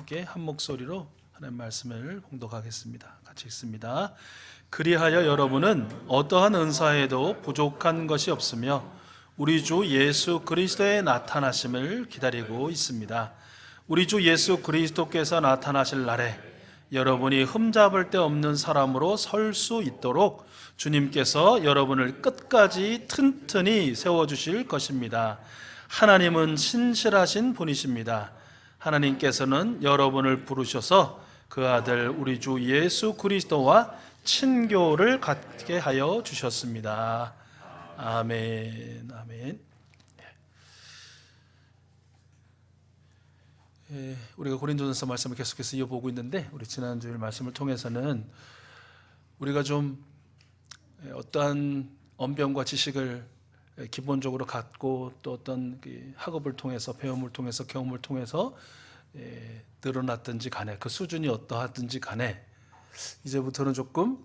함께 한 목소리로 하나님 말씀을 봉독하겠습니다. 같이 읽습니다. 그리하여 여러분은 어떠한 은사에도 부족한 것이 없으며 우리 주 예수 그리스도의 나타나심을 기다리고 있습니다. 우리 주 예수 그리스도께서 나타나실 날에 여러분이 흠잡을 데 없는 사람으로 설 수 있도록 주님께서 여러분을 끝까지 튼튼히 세워주실 것입니다. 하나님은 신실하신 분이십니다. 하나님께서는 여러분을 부르셔서 그 아들 우리 주 예수 그리스도와 친교를 갖게 하여 주셨습니다. 아멘. 아멘. 우리가 고린도전서 말씀을 계속해서 이어보고 있는데, 우리 지난주일 말씀을 통해서는 우리가 좀 어떠한 언변과 지식을 기본적으로 갖고 또 어떤 학업을 통해서, 배움을 통해서, 경험을 통해서 늘어났든지 간에, 그 수준이 어떠하든지 간에 이제부터는 조금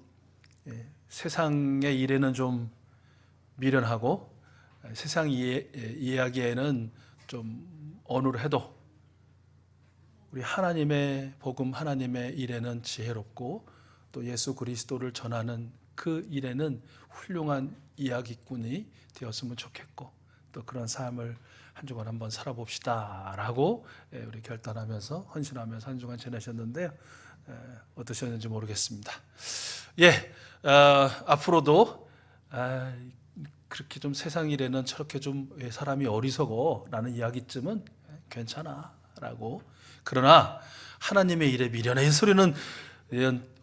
세상의 일에는 좀 미련하고 세상 이야기에는 좀 언어로 해도 우리 하나님의 복음, 하나님의 일에는 지혜롭고 또 예수 그리스도를 전하는 그 일에는 훌륭한 이야기꾼이 되었으면 좋겠고, 또 그런 삶을 한 주간 한번 살아봅시다 라고 우리 결단하면서 헌신하면서 한 주간 지내셨는데요. 어떠셨는지 모르겠습니다. 앞으로도 그렇게 좀 세상 일에는 저렇게 좀 왜 사람이 어리석어 라는 이야기쯤은 괜찮아 라고, 그러나 하나님의 일에 미련해, 이 소리는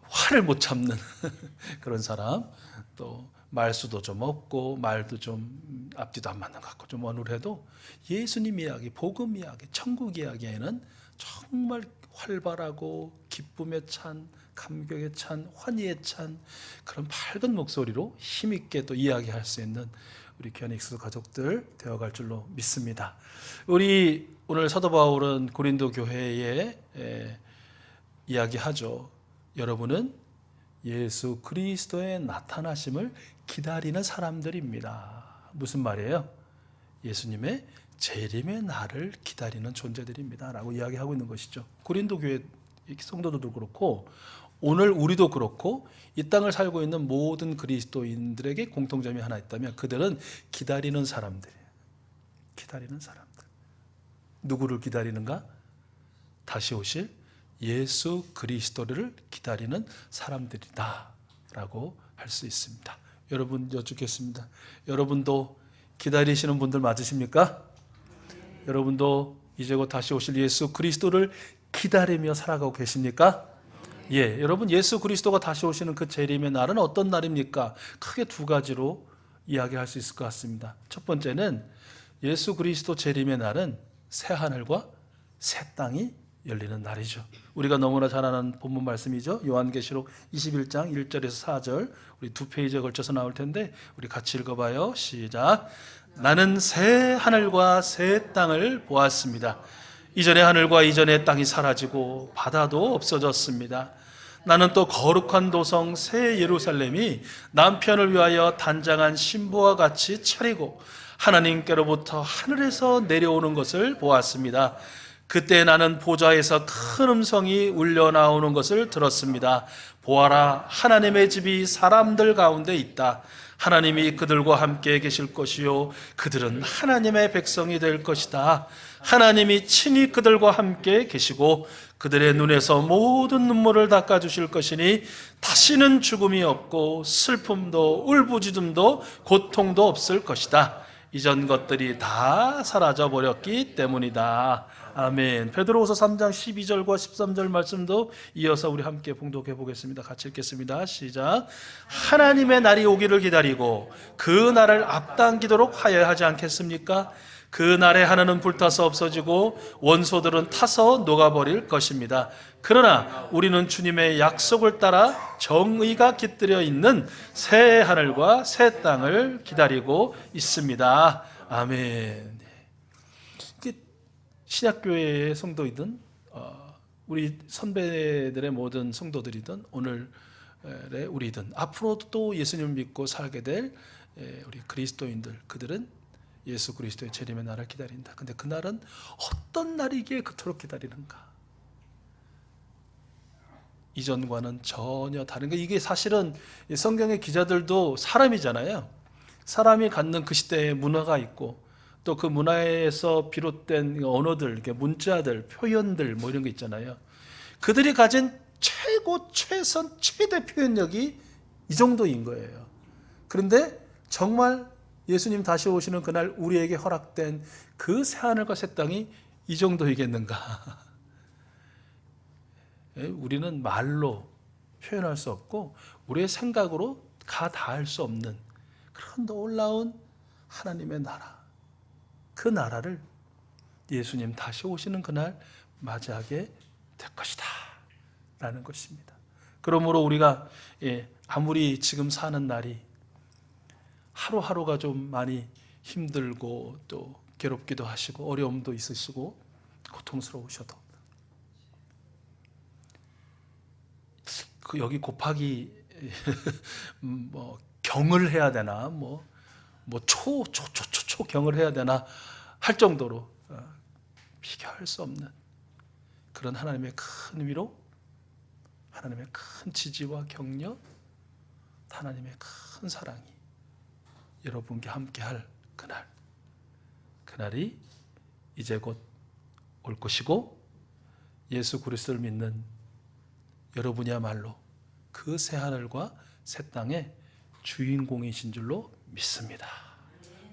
화를 못 참는 그런 사람, 또 말수도 좀 없고 말도 좀 앞뒤도 안 맞는 것 같고 좀 어눌해도 예수님 이야기, 복음 이야기, 천국 이야기에는 정말 활발하고 기쁨에 찬, 감격에 찬, 환희에 찬 그런 밝은 목소리로 힘있게 또 이야기할 수 있는 우리 귀한 익수 가족들 되어갈 줄로 믿습니다. 우리 오늘 사도 바울은 고린도 교회에 이야기하죠. 여러분은 예수 그리스도의 나타나심을 기다리는 사람들입니다. 무슨 말이에요? 예수님의 재림의 날을 기다리는 존재들입니다 라고 이야기하고 있는 것이죠. 고린도 교회 성도들도 그렇고 오늘 우리도 그렇고 이 땅을 살고 있는 모든 그리스도인들에게 공통점이 하나 있다면 그들은 기다리는 사람들이에요. 기다리는 사람들. 누구를 기다리는가? 다시 오실 예수 그리스도를 기다리는 사람들이다 라고 할 수 있습니다. 여러분 여쭙겠습니다. 여러분도 기다리시는 분들 맞으십니까? 여러분도 이제 곧 다시 오실 예수 그리스도를 기다리며 살아가고 계십니까? 여러분 예수 그리스도가 다시 오시는 그 재림의 날은 어떤 날입니까? 크게 두 가지로 이야기할 수 있을 것 같습니다. 첫 번째는 예수 그리스도 재림의 날은 새 하늘과 새 땅이 열리는 날이죠. 우리가 너무나 잘 아는 본문 말씀이죠. 요한계시록 21장 1절에서 4절, 우리 두 페이지에 걸쳐서 나올 텐데 우리 같이 읽어봐요. 시작. 나는 새 하늘과 새 땅을 보았습니다. 이전의 하늘과 이전의 땅이 사라지고 바다도 없어졌습니다. 나는 또 거룩한 도성 새 예루살렘이 남편을 위하여 단장한 신부와 같이 차리고 하나님께로부터 하늘에서 내려오는 것을 보았습니다. 그때 나는 보좌에서 큰 음성이 울려 나오는 것을 들었습니다. 보아라, 하나님의 집이 사람들 가운데 있다. 하나님이 그들과 함께 계실 것이요 그들은 하나님의 백성이 될 것이다. 하나님이 친히 그들과 함께 계시고 그들의 눈에서 모든 눈물을 닦아주실 것이니 다시는 죽음이 없고 슬픔도 울부짖음도 고통도 없을 것이다. 이전 것들이 다 사라져 버렸기 때문이다. 아멘. 베드로후서 3장 12절과 13절 말씀도 이어서 우리 함께 봉독해 보겠습니다. 같이 읽겠습니다. 시작. 하나님의 날이 오기를 기다리고 그 날을 앞당기도록 하여야 하지 않겠습니까? 그 날에 하늘은 불타서 없어지고 원소들은 타서 녹아버릴 것입니다. 그러나 우리는 주님의 약속을 따라 정의가 깃들여 있는 새 하늘과 새 땅을 기다리고 있습니다. 아멘. 신약교회의 성도이든 우리 선배들의 모든 성도들이든 오늘의 우리든 앞으로도 또 예수님을 믿고 살게 될 우리 그리스도인들, 그들은 예수 그리스도의 재림의 날을 기다린다. 근데 그 날은 어떤 날이기에 그토록 기다리는가? 이전과는 전혀 다른 거. 이게 사실은 성경의 기자들도 사람이잖아요. 사람이 갖는 그 시대의 문화가 있고 또 그 문화에서 비롯된 언어들, 이렇게 문자들, 표현들 뭐 이런 거 있잖아요. 그들이 가진 최고, 최선, 최대 표현력이 이 정도인 거예요. 그런데 정말 예수님 다시 오시는 그날 우리에게 허락된 그 새하늘과 새 땅이 이 정도이겠는가? 우리는 말로 표현할 수 없고 우리의 생각으로 닿을 수 없는 그런 놀라운 하나님의 나라, 그 나라를 예수님 다시 오시는 그날 맞이하게 될 것이다 라는 것입니다. 그러므로 우리가 아무리 지금 사는 날이 하루하루가 좀 많이 힘들고 또 괴롭기도 하시고 어려움도 있으시고 고통스러우셔도 여기 곱하기 뭐 경을 해야 되나 뭐 초경을 해야 되나 할 정도로 비교할 수 없는 그런 하나님의 큰 위로, 하나님의 큰 지지와 격려, 하나님의 큰 사랑이 여러분께 함께할 그날이 이제 곧 올 것이고 예수 그리스도를 믿는 여러분이야말로 그 새하늘과 새 땅의 주인공이신 줄로 믿습니다.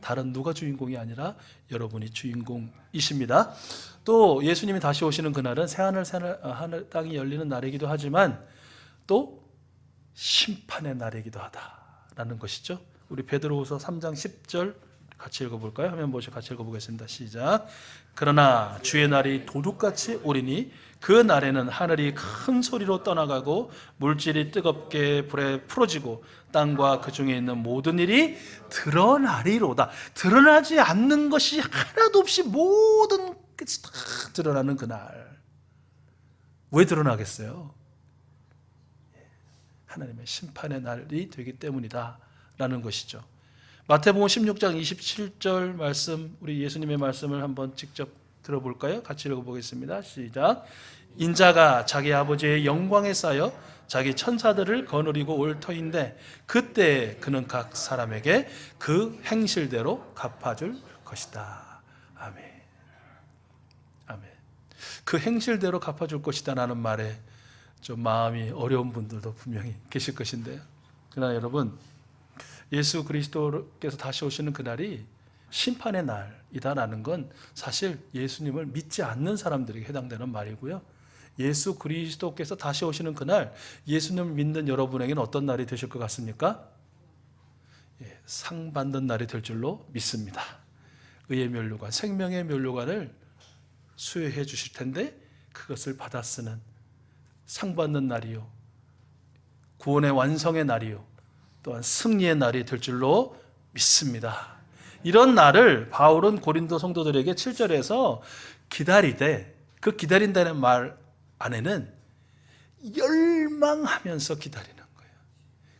다른 누가 주인공이 아니라 여러분이 주인공이십니다. 또 예수님이 다시 오시는 그날은 새하늘 하늘 땅이 열리는 날이기도 하지만 또 심판의 날이기도 하다라는 것이죠. 우리 베드로후서 3장 10절 같이 읽어볼까요? 화면 보시고 같이 읽어보겠습니다. 시작. 그러나 주의 날이 도둑같이 오리니 그 날에는 하늘이 큰 소리로 떠나가고 물질이 뜨겁게 불에 풀어지고 땅과 그 중에 있는 모든 일이 드러나리로다. 드러나지 않는 것이 하나도 없이 모든 것이 다 드러나는 그날. 왜 드러나겠어요? 하나님의 심판의 날이 되기 때문이다 라는 것이죠. 마태복음 16장 27절 말씀, 우리 예수님의 말씀을 한번 직접 들어볼까요? 같이 읽어보겠습니다. 시작. 인자가 자기 아버지의 영광에 쌓여 자기 천사들을 거느리고 올 터인데 그때 그는 각 사람에게 그 행실대로 갚아줄 것이다. 아멘. 아멘. 그 행실대로 갚아줄 것이다 라는 말에 좀 마음이 어려운 분들도 분명히 계실 것인데요. 그러나 여러분, 예수 그리스도께서 다시 오시는 그날이 심판의 날이다라는 건 사실 예수님을 믿지 않는 사람들에게 해당되는 말이고요. 예수 그리스도께서 다시 오시는 그날 예수님을 믿는 여러분에게는 어떤 날이 되실 것 같습니까? 상 받는 날이 될 줄로 믿습니다. 의의 면류관, 생명의 면류관을 수여해 주실 텐데 그것을 받아 쓰는 상 받는 날이요, 구원의 완성의 날이요, 또한 승리의 날이 될 줄로 믿습니다. 이런 날을 바울은 고린도 성도들에게 7절에서 기다리되, 그 기다린다는 말 안에는 열망하면서 기다리는 거예요.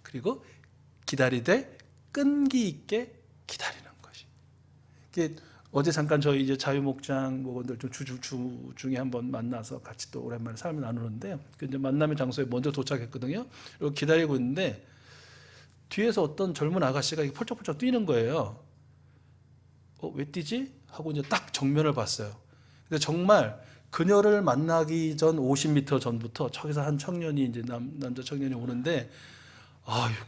그리고 기다리되 끈기 있게 기다리는 것이. 어제 잠깐 저희 이제 자유목장 목원들 좀 주 중에 한번 만나서 같이 또 오랜만에 삶을 나누는데, 이제 만남의 장소에 먼저 도착했거든요. 그리고 기다리고 있는데 뒤에서 어떤 젊은 아가씨가 펄쩍펄쩍 뛰는 거예요. 왜 뛰지? 하고 이제 딱 정면을 봤어요. 근데 정말 그녀를 만나기 전 50m 전부터 저기서 한 청년이, 이제 남자 청년이 오는데, 아이고,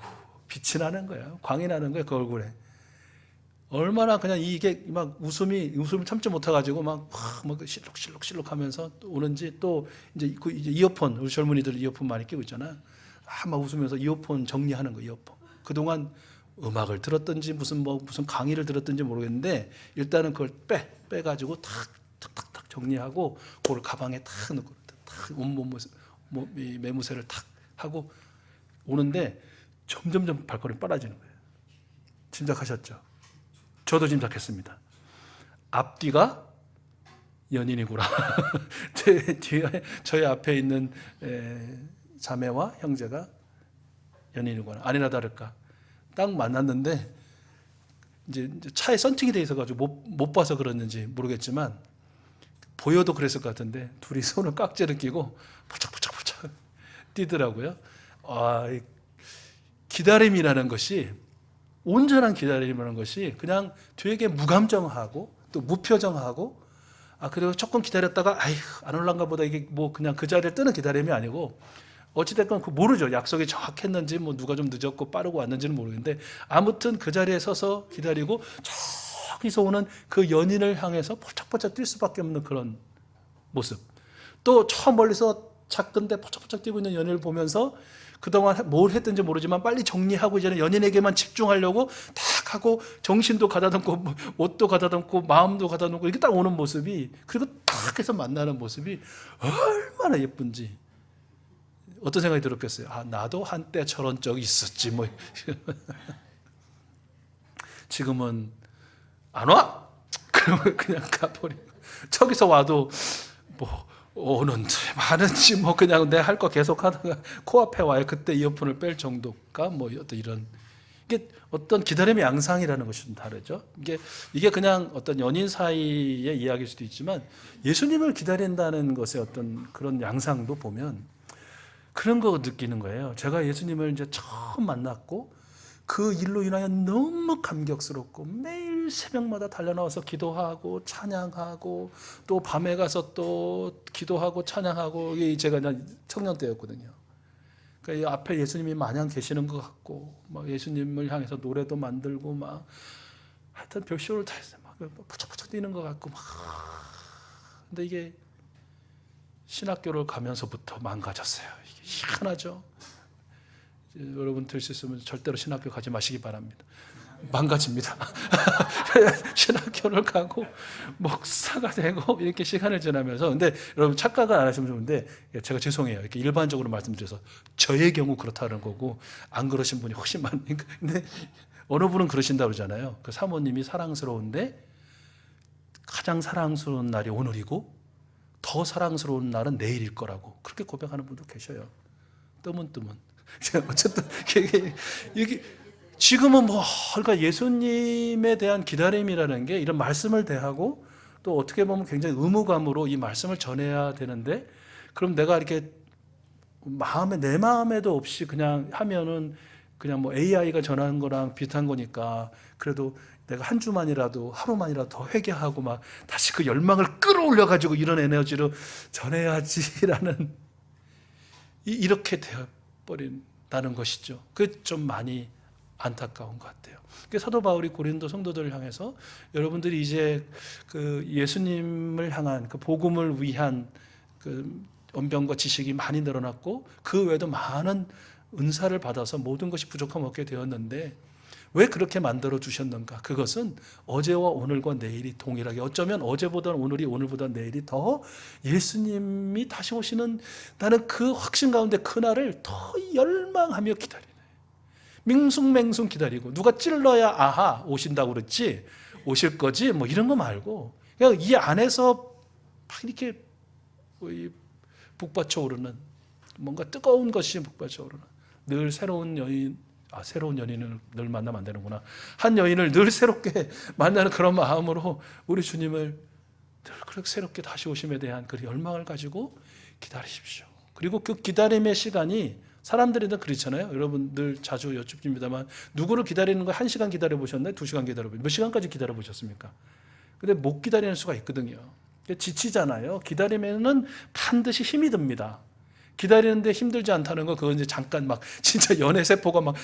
빛이 나는 거예요. 광이 나는 거예요, 그 얼굴에. 얼마나 그냥 이게 막 웃음을 참지 못해가지고 막 실룩실룩 하면서 오는지, 또 이제 이어폰, 우리 젊은이들 이어폰 많이 끼고 있잖아요. 막 웃으면서 이어폰 정리하는 거예요, 이어폰. 그동안 음악을 들었든지 무슨 강의를 들었든지 모르겠는데 일단은 그걸 빼가지고 탁 정리하고 그걸 가방에 탁 넣고 탁 온몸 매무새를 탁 하고 오는데 점점점 발걸음이 빨라지는 거예요. 짐작하셨죠? 저도 짐작했습니다. 앞뒤가 연인이구나. 뒤에 저희 앞에 있는 자매와 형제가 연인이구나. 아니나 다를까. 딱 만났는데 이제 차에 썬팅이 돼 있어가지고 못 봐서 그랬는지 모르겠지만 보여도 그랬을 것 같은데 둘이 손을 깍지를 끼고 포착 뛰더라고요. 이 기다림이라는 것이, 온전한 기다림이라는 것이 그냥 되게 무감정하고 또 무표정하고, 그리고 조금 기다렸다가 안 올란가 보다, 이게 뭐 그냥 그 자리를 뜨는 기다림이 아니고, 어찌됐건 모르죠. 약속이 정확했는지, 뭐 누가 좀 늦었고 빠르고 왔는지는 모르겠는데, 아무튼 그 자리에 서서 기다리고 저기서 오는 그 연인을 향해서 포착포착 뛸 수밖에 없는 그런 모습. 또 저 멀리서 작은데 포착포착 뛰고 있는 연인을 보면서 그동안 뭘 했든지 모르지만 빨리 정리하고 이제는 연인에게만 집중하려고 탁 하고 정신도 가다듬고 옷도 가다듬고 마음도 가다듬고 이렇게 딱 오는 모습이, 그리고 딱 해서 만나는 모습이 얼마나 예쁜지. 어떤 생각이 들었겠어요? 나도 한때 저런 적이 있었지 뭐. 지금은 안 와? 그러면 그냥 가버리고, 저기서 와도 뭐 오는지 마는지 뭐 그냥 내 할 거 계속 하다가 코앞에 와요. 그때 이어폰을 뺄 정도가 뭐 어떤 이런, 이게 어떤 기다림의 양상이라는 것이 좀 다르죠. 이게 그냥 어떤 연인 사이의 이야기일 수도 있지만, 예수님을 기다린다는 것의 어떤 그런 양상도 보면 그런 거 느끼는 거예요. 제가 예수님을 이제 처음 만났고 그 일로 인하여 너무 감격스럽고 매일 새벽마다 달려나와서 기도하고 찬양하고 또 밤에 가서 또 기도하고 찬양하고, 이게 제가 청년 때였거든요. 그러니까 이 앞에 예수님이 마냥 계시는 것 같고, 막 예수님을 향해서 노래도 만들고 막 하여튼 별쇼를 다 했어요. 막 포착포착 뛰는 것 같고 막. 근데 이게 신학교를 가면서부터 망가졌어요. 이게 희한하죠. 여러분 들 수 있으면 절대로 신학교 가지 마시기 바랍니다. 망가집니다. 신학교를 가고 목사가 되고 이렇게 시간을 지나면서, 근데 여러분 착각을 안 하시면 좋은데, 제가 죄송해요. 이렇게 일반적으로 말씀드려서 저의 경우 그렇다는 거고, 안 그러신 분이 훨씬 많으니까. 근데 어느 분은 그러신다고 그러잖아요. 그 사모님이 사랑스러운데 가장 사랑스러운 날이 오늘이고 더 사랑스러운 날은 내일일 거라고, 그렇게 고백하는 분도 계셔요. 뜨문뜨문. 어쨌든 이게 지금은 그러니까 예수님에 대한 기다림이라는 게 이런 말씀을 대하고 또 어떻게 보면 굉장히 의무감으로 이 말씀을 전해야 되는데, 그럼 내가 이렇게 내 마음에도 없이 그냥 하면은 그냥 뭐 AI가 전하는 거랑 비슷한 거니까, 그래도 내가 한 주만이라도 하루만이라도 더 회개하고 막 다시 그 열망을 끌어올려 가지고 이런 에너지로 전해야지라는, 이렇게 되어버린다는 것이죠. 그게 좀 많이 안타까운 것 같아요. 사도 바울이 고린도 성도들을 향해서, 여러분들이 이제 그 예수님을 향한 그 복음을 위한 그 언변과 지식이 많이 늘어났고 그 외에도 많은 은사를 받아서 모든 것이 부족함 없게 되었는데 왜 그렇게 만들어 주셨는가? 그것은 어제와 오늘과 내일이 동일하게, 어쩌면 어제보다 오늘이, 오늘보다 내일이 더 예수님이 다시 오시는, 나는 그 확신 가운데 그날을 더 열망하며 기다리네. 맹숭맹숭 기다리고, 누가 찔러야 아하 오신다고 그랬지, 오실 거지 뭐 이런 거 말고, 그냥 이 안에서 막 이렇게 북받쳐 오르는, 뭔가 뜨거운 것이 북받쳐 오르는, 늘 새로운 연인을 늘 만나면 안 되는구나. 한 여인을 늘 새롭게 만나는 그런 마음으로 우리 주님을 늘 그렇게 새롭게 다시 오심에 대한 그 열망을 가지고 기다리십시오. 그리고 그 기다림의 시간이, 사람들이 다 그렇잖아요. 여러분 늘 자주 여쭙습니다만, 누구를 기다리는 거 1시간 기다려보셨나요? 2시간 기다려보셨나요? 몇 시간까지 기다려보셨습니까? 근데 못 기다리는 수가 있거든요. 지치잖아요. 기다리면은 반드시 힘이 듭니다. 기다리는데 힘들지 않다는 거, 그건 이제 잠깐 막 진짜 연애 세포가 막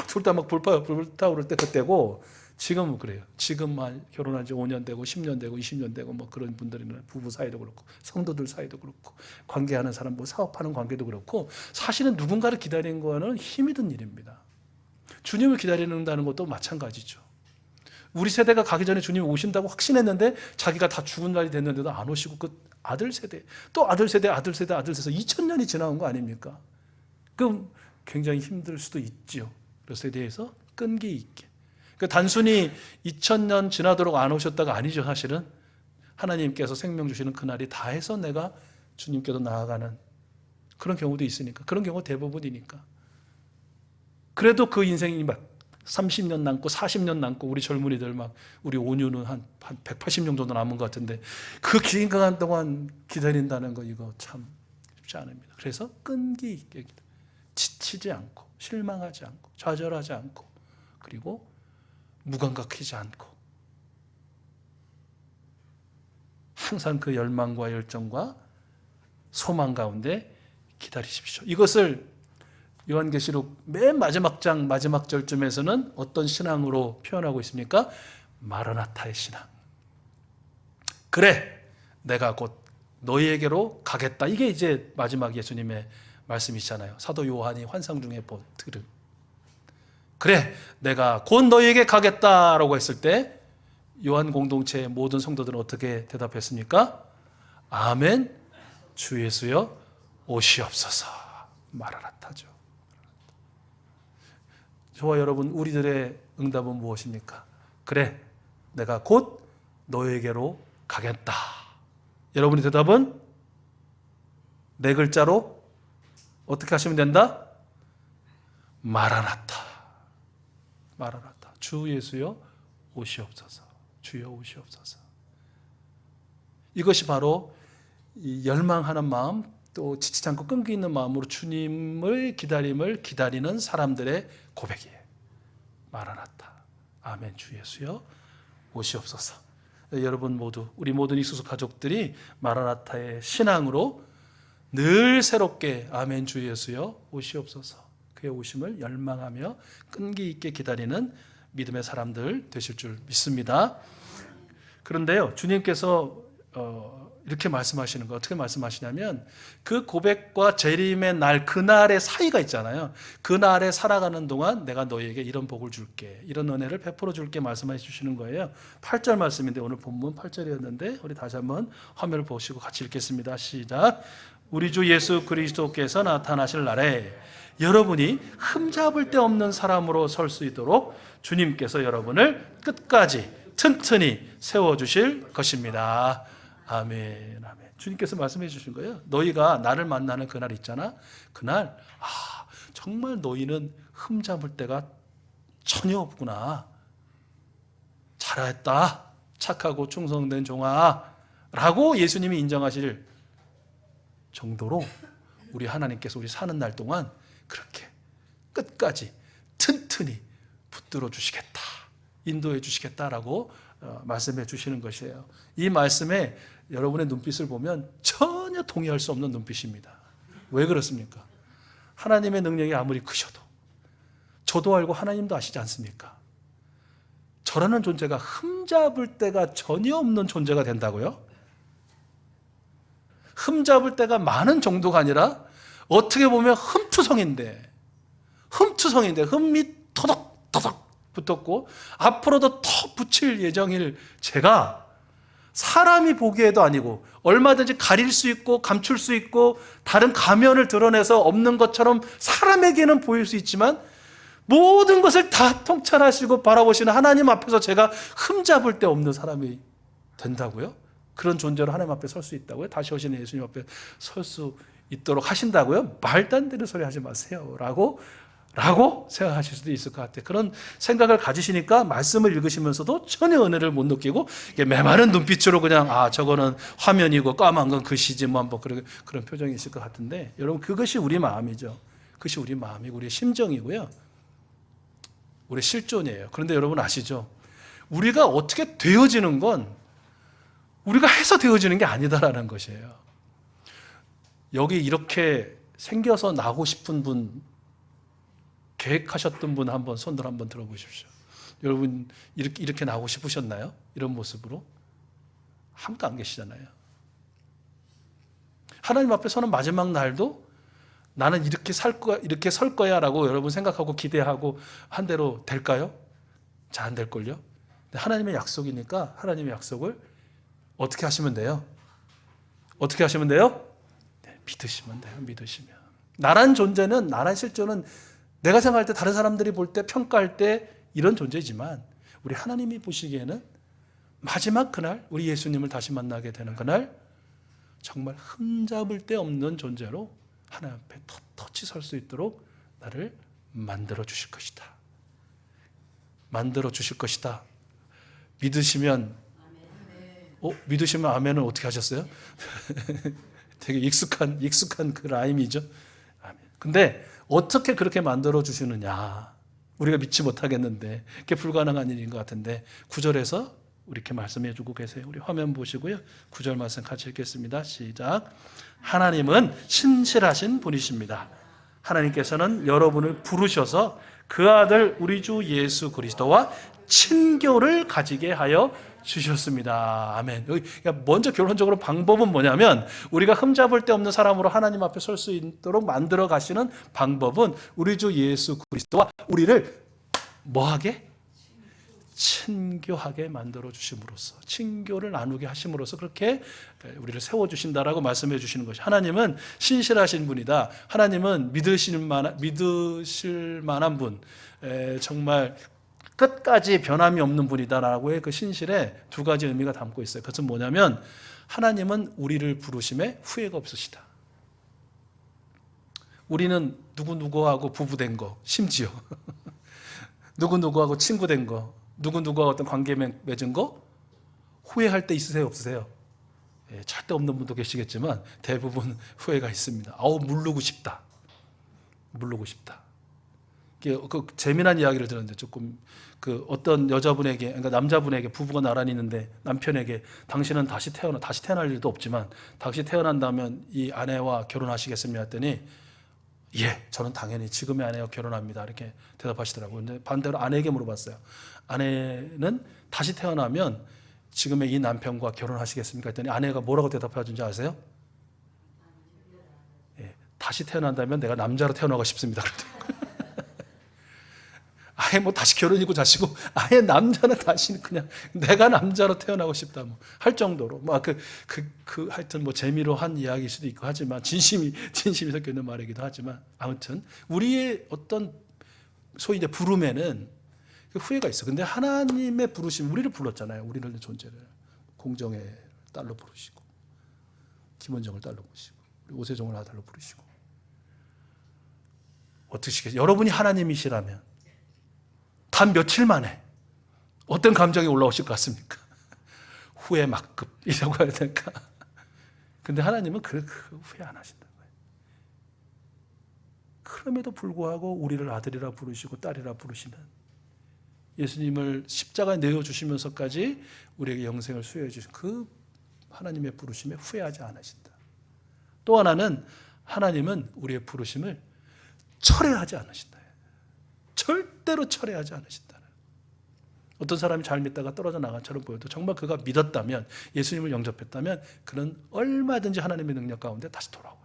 둘 다 막 불타오를 때 그때고, 지금은 그래요. 지금만 결혼한 지 5년 되고 10년 되고 20년 되고 뭐 그런 분들은 부부 사이도 그렇고 성도들 사이도 그렇고 관계하는 사람, 뭐 사업하는 관계도 그렇고, 사실은 누군가를 기다리는 거는 힘이 든 일입니다. 주님을 기다리는다는 것도 마찬가지죠. 우리 세대가 가기 전에 주님이 오신다고 확신했는데 자기가 다 죽은 날이 됐는데도 안 오시고, 그 아들 세대, 또 아들 세대 2000년이 지나온 거 아닙니까? 그럼 굉장히 힘들 수도 있죠. 그 세대에서 끈기 있게. 그러니까 단순히 2000년 지나도록 안 오셨다가 아니죠. 사실은 하나님께서 생명 주시는 그날이 다 해서 내가 주님께로 나아가는 그런 경우도 있으니까, 그런 경우가 대부분이니까. 그래도 그 인생이 막 30년 남고 40년 남고, 우리 젊은이들 막 우리 온유는 한 180년 정도 남은 것 같은데, 그 긴 시간 동안 기다린다는 거, 이거 참 쉽지 않습니다. 그래서 끈기 있게 지치지 않고 실망하지 않고 좌절하지 않고 그리고 무감각하지 않고 항상 그 열망과 열정과 소망 가운데 기다리십시오. 이것을 요한계시록 맨 마지막 장 마지막 절쯤에서는 어떤 신앙으로 표현하고 있습니까? 마라나타의 신앙. 그래, 내가 곧 너희에게로 가겠다. 이게 이제 마지막 예수님의 말씀이잖아요. 사도 요한이 환상 중에 들은. 그래, 내가 곧 너희에게 가겠다라고 했을 때 요한 공동체의 모든 성도들은 어떻게 대답했습니까? 아멘, 주 예수여 오시옵소서. 마라나타죠. 저와 여러분, 우리들의 응답은 무엇입니까? 그래, 내가 곧 너에게로 가겠다. 여러분의 대답은 네 글자로 어떻게 하시면 된다? 마라나타. 마라나타. 주 예수여 오시옵소서. 주여 오시옵소서. 이것이 바로 이 열망하는 마음, 또 지치지 않고 끈기 있는 마음으로 주님의 기다림을 기다리는 사람들의 고백이에요. 마라나타. 아멘. 주 예수여 오시옵소서. 여러분 모두, 우리 모든 익수수 가족들이 마라나타의 신앙으로 늘 새롭게 아멘 주 예수여 오시옵소서, 그의 오심을 열망하며 끈기 있게 기다리는 믿음의 사람들 되실 줄 믿습니다. 그런데요, 주님께서 이렇게 말씀하시는 거, 어떻게 말씀하시냐면 그 고백과 재림의 날, 그날의 사이가 있잖아요. 그날에 살아가는 동안 내가 너희에게 이런 복을 줄게, 이런 은혜를 베풀어 줄게 말씀해 주시는 거예요. 8절 말씀인데 오늘 본문 8절이었는데 우리 다시 한번 화면을 보시고 같이 읽겠습니다. 시작. 우리 주 예수 그리스도께서 나타나실 날에 여러분이 흠잡을 데 없는 사람으로 설 수 있도록 주님께서 여러분을 끝까지 튼튼히 세워주실 것입니다. 아멘, 아멘. 주님께서 말씀해 주신 거예요. 너희가 나를 만나는 그날 있잖아. 그날 정말 너희는 흠잡을 데가 전혀 없구나. 잘했다. 착하고 충성된 종아. 라고 예수님이 인정하실 정도로 우리 하나님께서 우리 사는 날 동안 그렇게 끝까지 튼튼히 붙들어 주시겠다, 인도해 주시겠다라고 말씀해 주시는 것이에요. 이 말씀에 여러분의 눈빛을 보면 전혀 동의할 수 없는 눈빛입니다. 왜 그렇습니까? 하나님의 능력이 아무리 크셔도 저도 알고 하나님도 아시지 않습니까? 저라는 존재가 흠잡을 데가 전혀 없는 존재가 된다고요? 흠잡을 데가 많은 정도가 아니라 어떻게 보면 흠투성인데 흠이 토덕토덕 붙었고 앞으로도 더 붙일 예정일 제가 사람이 보기에도 아니고 얼마든지 가릴 수 있고 감출 수 있고 다른 가면을 드러내서 없는 것처럼 사람에게는 보일 수 있지만 모든 것을 다 통찰하시고 바라보시는 하나님 앞에서 제가 흠잡을 데 없는 사람이 된다고요? 그런 존재로 하나님 앞에 설 수 있다고요? 다시 오시는 예수님 앞에 설 수 있도록 하신다고요? 말도 안 되는 소리 하지 마세요 라고 생각하실 수도 있을 것 같아요. 그런 생각을 가지시니까 말씀을 읽으시면서도 전혀 은혜를 못 느끼고 메마른 눈빛으로 그냥 저거는 화면이고 까만 건 글씨지 뭐 한번 그런 표정이 있을 것 같은데, 여러분 그것이 우리 마음이죠. 그것이 우리 마음이고 우리의 심정이고요, 우리의 실존이에요. 그런데 여러분 아시죠? 우리가 어떻게 되어지는 건 우리가 해서 되어지는 게 아니다라는 것이에요. 여기 이렇게 생겨서 나고 싶은 분, 계획하셨던 분 한번 손들 한번 들어보십시오. 여러분 이렇게 나오고 싶으셨나요? 이런 모습으로? 아무도 안 계시잖아요. 하나님 앞에 서는 마지막 날도 나는 이렇게 설 거야 라고 여러분 생각하고 기대하고 한 대로 될까요? 잘 안 될걸요? 하나님의 약속이니까 하나님의 약속을 어떻게 하시면 돼요? 어떻게 하시면 돼요? 네, 믿으시면 돼요. 믿으시면. 나란 존재는, 나란 실존은 내가 생각할 때, 다른 사람들이 볼 때, 평가할 때 이런 존재지만 우리 하나님이 보시기에는 마지막 그날, 우리 예수님을 다시 만나게 되는 그날 정말 흠잡을 데 없는 존재로 하나님 앞에 떳떳이 설 수 있도록 나를 만들어 주실 것이다. 만들어 주실 것이다. 믿으시면 믿으시면 아멘은 어떻게 하셨어요? 되게 익숙한 그 라임이죠. 아멘. 근데 어떻게 그렇게 만들어 주시느냐? 우리가 믿지 못하겠는데, 그게 불가능한 일인 것 같은데, 9절에서 이렇게 말씀해 주고 계세요. 우리 화면 보시고요. 9절 말씀 같이 읽겠습니다. 시작. 하나님은 신실하신 분이십니다. 하나님께서는 여러분을 부르셔서 그 아들 우리 주 예수 그리스도와 친교를 가지게 하여 주셨습니다. 아멘. 먼저 결론적으로 방법은 뭐냐면, 우리가 흠잡을 데 없는 사람으로 하나님 앞에 설 수 있도록 만들어 가시는 방법은 우리 주 예수 그리스도와 우리를 뭐하게? 친교하게 만들어 주심으로써, 친교를 나누게 하심으로써 그렇게 우리를 세워 주신다라고 말씀해 주시는 것이, 하나님은 신실하신 분이다. 하나님은 믿으실 만한 분, 정말 끝까지 변함이 없는 분이다라고의 그 신실에 두 가지 의미가 담고 있어요. 그것은 뭐냐면, 하나님은 우리를 부르심에 후회가 없으시다. 우리는 누구누구하고 부부된 거, 심지어 누구누구하고 친구된 거, 누구누구와 어떤 관계 맺은 거 후회할 때 있으세요, 없으세요? 절대 없는 분도 계시겠지만 대부분 후회가 있습니다. 물르고 싶다. 그 재미난 이야기를 들었는데, 조금 그 어떤 여자분에게, 그러니까 남자분에게, 부부가 나란히 있는데 남편에게 당신은 다시 태어날 일도 없지만 다시 태어난다면 이 아내와 결혼하시겠습니까? 했더니 예, 저는 당연히 지금의 아내와 결혼합니다. 이렇게 대답하시더라고요. 근데 반대로 아내에게 물어봤어요. 아내는 다시 태어나면 지금의 이 남편과 결혼하시겠습니까? 했더니 아내가 뭐라고 대답해 준지 아세요? 예, 다시 태어난다면 내가 남자로 태어나고 싶습니다. 아예 뭐 다시 결혼이고 자시고, 아예 남자는 다시 그냥 내가 남자로 태어나고 싶다 할 정도로, 하여튼 재미로 한 이야기일 수도 있고 하지만, 진심이 섞여 있는 말이기도 하지만, 아무튼 우리의 어떤 소위 이제 부름에는 그 후회가 있어. 근데 하나님의 부르심, 우리를 불렀잖아요. 우리를 존재를 공정의 딸로 부르시고, 김원정을 딸로 부르시고, 오세종을 아들로 부르시고. 어떻게 시겠어요? 여러분이 하나님이시라면 단 며칠 만에 어떤 감정이 올라오실 것 같습니까? 후회 막급이라고 해야 될까? 근데 하나님은 그 후회 안 하신다는 거예요. 그럼에도 불구하고 우리를 아들이라 부르시고 딸이라 부르시는, 예수님을 십자가에 내어주시면서까지 우리에게 영생을 수여해 주신 그 하나님의 부르심에 후회하지 않으신다. 또 하나는, 하나님은 우리의 부르심을 철회하지 않으신다. 절대로 철회하지 않으신다는. 어떤 사람이 잘 믿다가 떨어져 나간처럼 보여도 정말 그가 믿었다면, 예수님을 영접했다면, 그는 얼마든지 하나님의 능력 가운데 다시 돌아오고,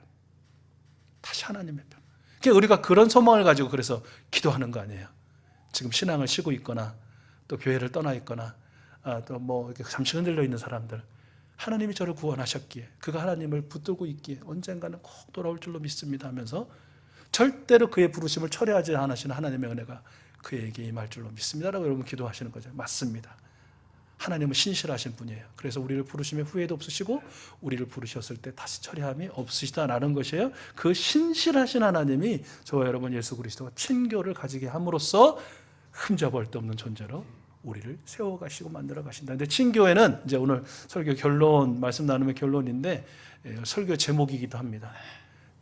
다시 하나님의 편. 그러니까 우리가 그런 소망을 가지고 그래서 기도하는 거 아니에요. 지금 신앙을 쉬고 있거나 또 교회를 떠나 있거나 또 이렇게 잠시 흔들려 있는 사람들, 하나님이 저를 구원하셨기에, 그가 하나님을 붙들고 있기에 언젠가는 꼭 돌아올 줄로 믿습니다 하면서 절대로 그의 부르심을 철회하지 않으시는 하나님의 은혜가 그에게 임할 줄로 믿습니다라고 여러분 기도하시는 거죠. 맞습니다. 하나님은 신실하신 분이에요. 그래서 우리를 부르심에 후회도 없으시고 우리를 부르셨을 때 다시 철회함이 없으시다라는 것이에요. 그 신실하신 하나님이 저와 여러분 예수 그리스도와 친교를 가지게 함으로써 흠잡을 데 없는 존재로 우리를 세워가시고 만들어 가신다. 근데 친교회는 이제 오늘 설교 결론, 말씀 나눔의 결론인데 설교 제목이기도 합니다.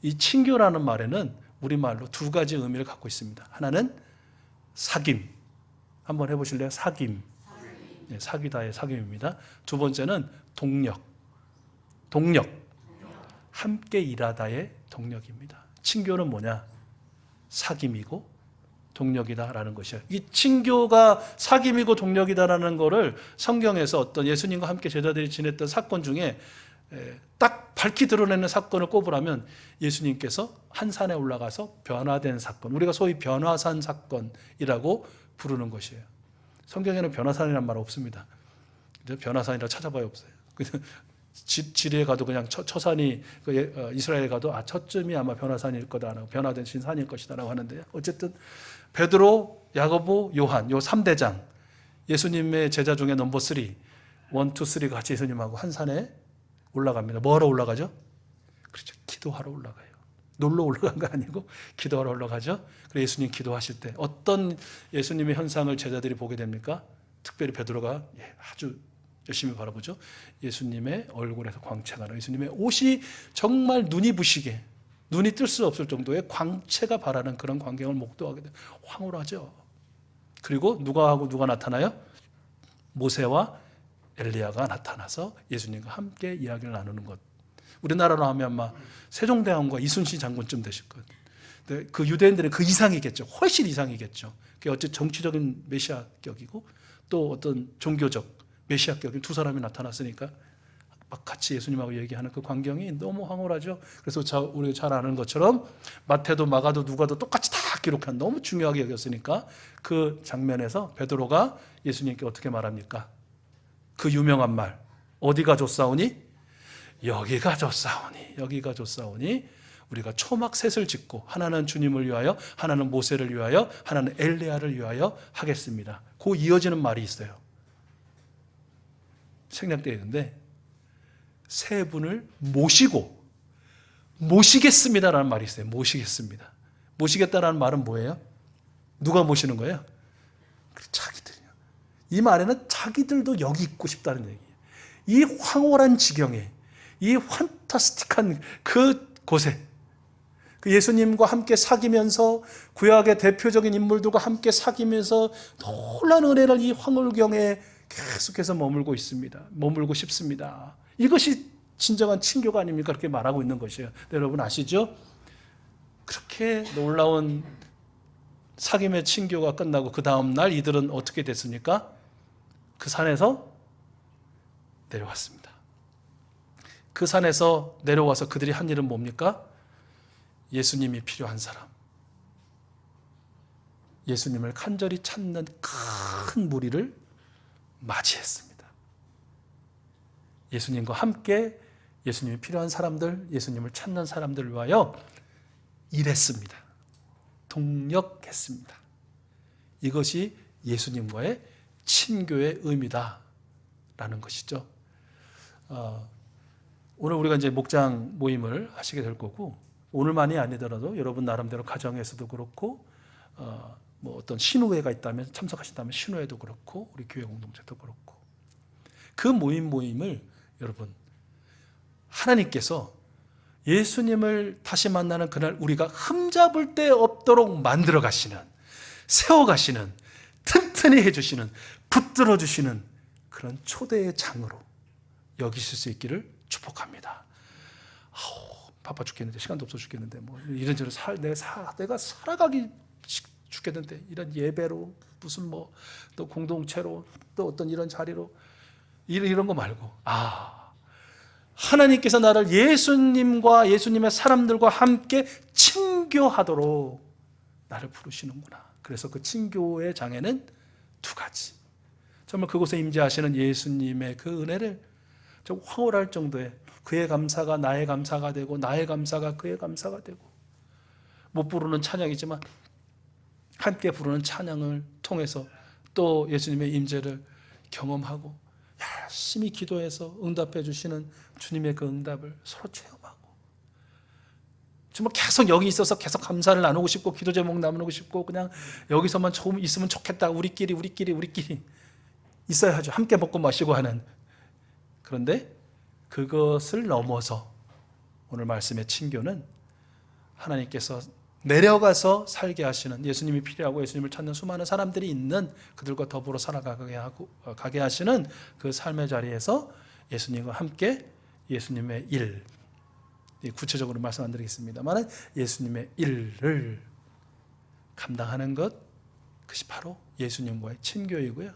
이 친교라는 말에는 우리말로 두 가지 의미를 갖고 있습니다. 하나는 사귐. 한번 해보실래요? 사귐. 네, 사귀다의 사귐입니다. 두 번째는 동력. 함께 일하다의 동력입니다. 친교는 뭐냐? 사귐이고 동력이다라는 것이에요. 이 친교가 사귐이고 동력이다라는 거를 성경에서 어떤 예수님과 함께 제자들이 지냈던 사건 중에 딱 밝히 드러내는 사건을 꼽으라면 예수님께서 한 산에 올라가서 변화된 사건, 우리가 소위 변화산 사건이라고 부르는 것이에요. 성경에는 변화산이라는 말 없습니다. 변화산이라 찾아봐야 없어요. 지리에 가도 그냥 처산이, 이스라엘에 가도 첫쯤이 아마 변화산일 거다, 변화된 산일 것이다라고 하는데요. 어쨌든 베드로, 야고보, 요한, 요 3대장, 예수님의 제자 중에 넘버 3, 1, 2, 3가 같이 예수님하고 한 산에 올라갑니다. 뭐하러 올라가죠? 그렇죠. 기도하러 올라가요. 놀러 올라간 거 아니고 기도하러 올라가죠. 그래서 예수님 기도하실 때 어떤 예수님의 현상을 제자들이 보게 됩니까? 특별히 베드로가 아주 열심히 바라보죠. 예수님의 얼굴에서 광채가 나고 예수님의 옷이 정말 눈이 부시게 눈이 뜰 수 없을 정도의 광채가 바라는 그런 광경을 목도하게 돼요. 황홀하죠. 그리고 누가 나타나요? 모세와 엘리야가 나타나서 예수님과 함께 이야기를 나누는 것. 우리나라로 하면 아마 세종대왕과 이순신 장군쯤 되실 거예요. 근데 그 유대인들은 그 이상이겠죠. 훨씬 이상이겠죠. 그게 어찌 정치적인 메시아격이고 또 어떤 종교적 메시아격인 두 사람이 나타났으니까 막 같이 예수님하고 얘기하는 그 광경이 너무 황홀하죠. 그래서 우리가 잘 아는 것처럼 마태도 마가도 누가도 똑같이 다 기록한 너무 중요하게 여겼으니까 그 장면에서 베드로가 예수님께 어떻게 말합니까? 그 유명한 말 어디가 좋사오니? 여기가 좋사오니 여기가 좋사오니 우리가 초막 셋을 짓고 하나는 주님을 위하여 하나는 모세를 위하여 하나는 엘리야를 위하여 하겠습니다. 그 이어지는 말이 있어요. 생략되어 있는데 세 분을 모시겠습니다라는 말이 있어요. 모시겠습니다. 모시겠다라는 말은 뭐예요? 누가 모시는 거예요? 자기들이요. 이 말에는 자기들도 여기 있고 싶다는 얘기예요. 이 황홀한 지경에 이 판타스틱한 그 곳에 그 예수님과 함께 사귀면서 구약의 대표적인 인물들과 함께 사귀면서 놀라운 은혜를 이 황홀경에 계속해서 머물고 싶습니다. 이것이 진정한 친교가 아닙니까? 그렇게 말하고 있는 것이에요. 여러분 아시죠? 그렇게 놀라운 사귐의 친교가 끝나고 그 다음 날 이들은 어떻게 됐습니까? 그 산에서 내려왔습니다. 그 산에서 내려와서 그들이 한 일은 뭡니까? 예수님이 필요한 사람, 예수님을 간절히 찾는 큰 무리를 맞이했습니다. 예수님과 함께 예수님이 필요한 사람들, 예수님을 찾는 사람들을 위하여 일했습니다. 동력했습니다. 이것이 예수님과의 친교의 의미다라는 것이죠. 오늘 우리가 이제 목장 모임을 하시게 될 거고 오늘만이 아니더라도 여러분 나름대로 가정에서도 그렇고 뭐 어떤 신우회가 있다면 참석하신다면 신우회도 그렇고 우리 교회 공동체도 그렇고 그 모임을 여러분 하나님께서 예수님을 다시 만나는 그날 우리가 흠잡을 데 없도록 만들어 가시는 세워 가시는 튼튼히 해주시는 붙들어 주시는 그런 초대의 장으로 여기실 수 있기를 축복합니다. 바빠 죽겠는데 시간도 없어 죽겠는데 뭐 이런저런 내가 살아가기 죽겠는데 이런 예배로 무슨 뭐 또 공동체로 또 어떤 이런 자리로 이런 거 말고 하나님께서 나를 예수님과 예수님의 사람들과 함께 친교하도록 나를 부르시는구나. 그래서 그 친교의 장에는 두 가지. 정말 그곳에 임재하시는 예수님의 그 은혜를 좀 황홀할 정도의 그의 감사가 나의 감사가 되고 나의 감사가 그의 감사가 되고 못 부르는 찬양이지만 함께 부르는 찬양을 통해서 또 예수님의 임재를 경험하고 열심히 기도해서 응답해 주시는 주님의 그 응답을 서로 체험하고 정말 계속 여기 있어서 계속 감사를 나누고 싶고 기도 제목 나누고 싶고 그냥 여기서만 조금 있으면 좋겠다. 우리끼리 있어야 하죠. 함께 먹고 마시고 하는. 그런데 그것을 넘어서 오늘 말씀의 친교는 하나님께서 내려가서 살게 하시는 예수님이 필요하고 예수님을 찾는 수많은 사람들이 있는 그들과 더불어 살아가게 하시는 그 삶의 자리에서 예수님과 함께 예수님의 일, 구체적으로 말씀 안 드리겠습니다만 예수님의 일을 감당하는 것, 그것이 바로 예수님과의 친교이고요.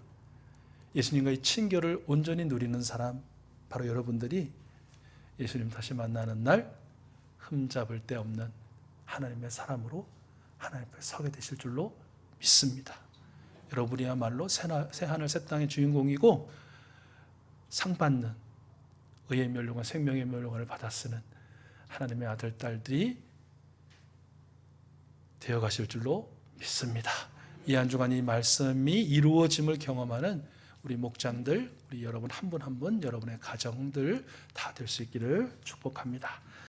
예수님과의 친교를 온전히 누리는 사람, 바로 여러분들이 예수님 다시 만나는 날 흠잡을 데 없는 하나님의 사람으로 하나님 앞에 서게 되실 줄로 믿습니다. 여러분이야말로 새하늘 새 땅의 주인공이고 상 받는 의의 멸류관 생명의 멸류관을 받아 쓰는 하나님의 아들 딸들이 되어 가실 줄로 믿습니다. 이 한 주간 이 말씀이 이루어짐을 경험하는 우리 목장들, 우리 여러분 한 분 한 분 여러분의 가정들 다 될 수 있기를 축복합니다.